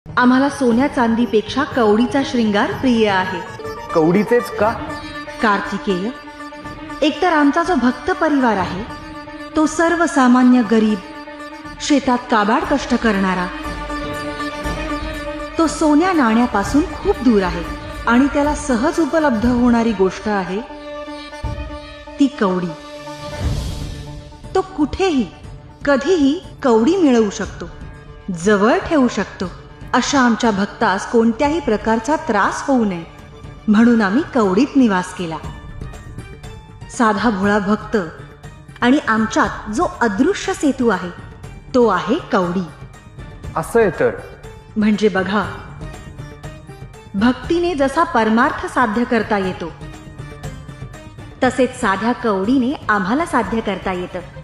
आम्हाला सोन्या चांदीपेक्षा कवडीचा श्रृंगार प्रिय आहे. कवडीचेच का? कार्तिकेय, एकतर आमचा जो भक्त परिवार आहे तो सर्वसामान्य गरीब, शेतात काबाड कष्ट करणारा, तो सोन्या नाण्यापासून खूप दूर आहे आणि त्याला सहज उपलब्ध होणारी गोष्ट आहे ती कवडी. तो कुठेही कधीही कवडी मिळवू शकतो, जवळ ठेवू शकतो. अशा आमच्या भक्तास कोणत्याही प्रकारचा त्रास होऊ नये म्हणून आम्ही कवडीत निवास केला. साधा भोळा भक्त आणि आमच्यात जो अदृश्य सेतू आहे तो आहे कवडी. असं आहे तर. म्हणजे बघा, भक्तीने जसा परमार्थ साध्य करता येतो तसेच साध्या कवडीने आम्हाला साध्य करता येतं.